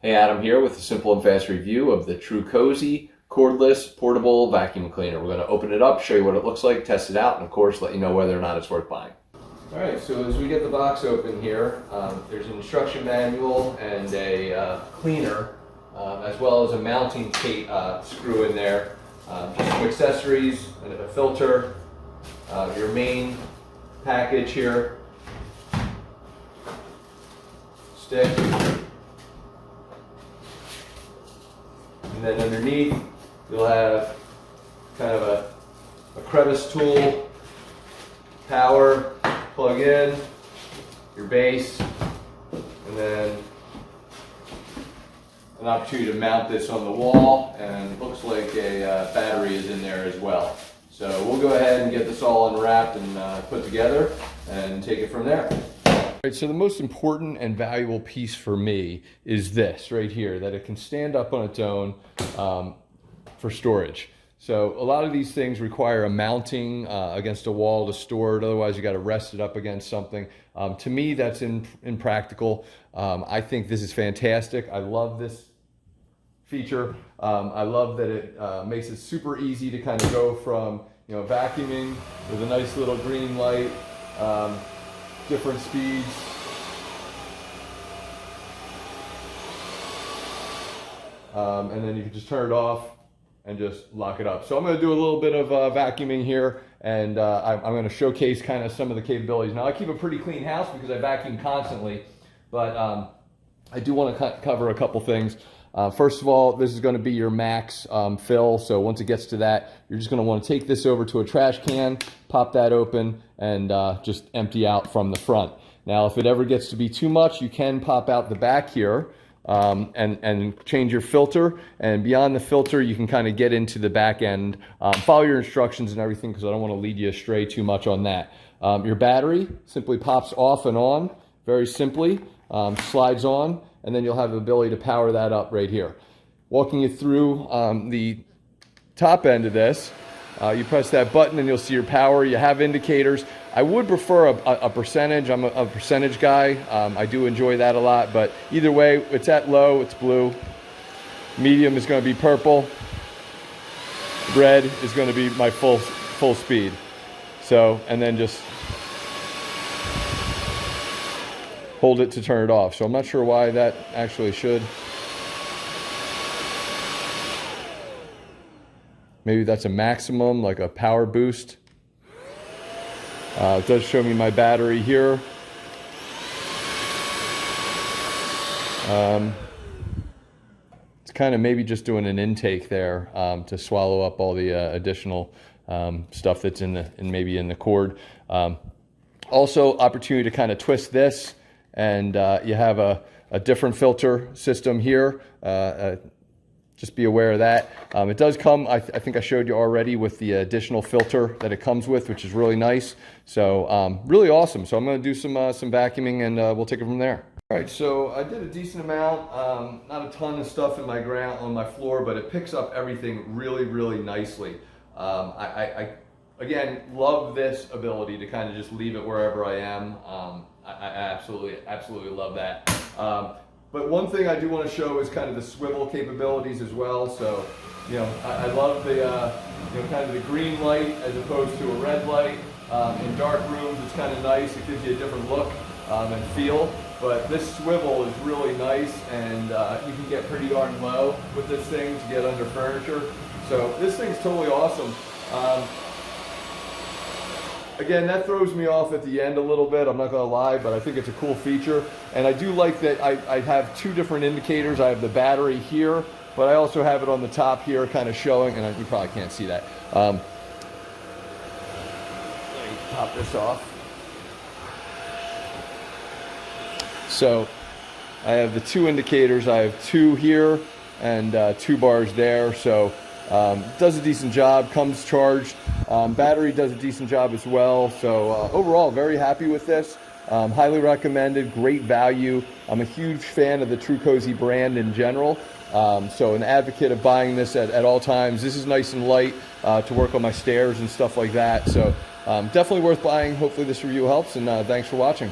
Hey, Adam here with a simple and fast review of the Trucozie Cordless Portable Vacuum Cleaner. We're going to open it up, show you what it looks like, test it out, and of course let you know whether or not it's worth buying. Alright, so as we get the box open here, there's an instruction manual and a cleaner, as well as a mounting screw in there, just some accessories, a filter, your main package here, stick, and then underneath you'll have kind of a crevice tool, power, plug in, your base, and then an opportunity to mount this on the wall, and it looks like a battery is in there as well. So we'll go ahead and get this all unwrapped and put together and take it from there. Right, so the most important and valuable piece for me is this right here, that it can stand up on its own for storage. So a lot of these things require a mounting against a wall to store it, otherwise you got to rest it up against something. To me, that's impractical. I think this is fantastic. I love this feature. I love that it makes it super easy to kind of go from vacuuming with a nice little green light, different speeds, and then you can just turn it off and just lock it up. So I'm going to do a little bit of vacuuming here, and I'm going to showcase kind of some of the capabilities. Now I keep a pretty clean house because I vacuum constantly, but I do want to cover a couple things. First of all, this is going to be your max fill, so once it gets to that, you're just going to want to take this over to a trash can, pop that open, and just empty out from the front. Now if it ever gets to be too much, you can pop out the back here and change your filter, and beyond the filter you can kind of get into the back end. Follow your instructions and everything, because I don't want to lead you astray too much on that. Your battery simply pops off and on very simply, slides on, and then you'll have the ability to power that up right here. Walking you through the top end of this, you press that button and you'll see your power. You have indicators. I would prefer a percentage. I'm a percentage guy. I do enjoy that a lot, but either way, it's at low, it's blue. Medium is going to be purple. Red is going to be my full speed. So, and then just hold it to turn it off. So I'm not sure why that actually should. Maybe that's a maximum, like a power boost. It does show me my battery here. It's kind of maybe just doing an intake there to swallow up all the additional stuff that's maybe in the cord. Also, opportunity to kind of twist this, and you have a different filter system here. Just be aware of that. It does come, I think I showed you already, with the additional filter that it comes with, which is really nice. So really awesome. So I'm going to do some vacuuming, and we'll take it from there. All right, so I did a decent amount, not a ton of stuff on my floor, but it picks up everything really, really nicely. I again love this ability to kind of just leave it wherever I am. I absolutely love that. But one thing I do want to show is kind of the swivel capabilities as well. So, I love the kind of the green light as opposed to a red light. In dark rooms, it's kind of nice. It gives you a different look and feel. But this swivel is really nice, and you can get pretty darn low with this thing to get under furniture. So this thing's totally awesome. Again, that throws me off at the end a little bit, I'm not going to lie, but I think it's a cool feature. And I do like that I have two different indicators. I have the battery here, but I also have it on the top here kind of showing, and you probably can't see that. Let me pop this off. So I have the two indicators. I have two here and 2 bars there. So does a decent job, comes charged. Battery does a decent job as well. So overall, very happy with this. Highly recommended, great value. I'm a huge fan of the Trucozie brand in general. So an advocate of buying this at all times. This is nice and light to work on my stairs and stuff like that. So definitely worth buying. Hopefully this review helps, and thanks for watching.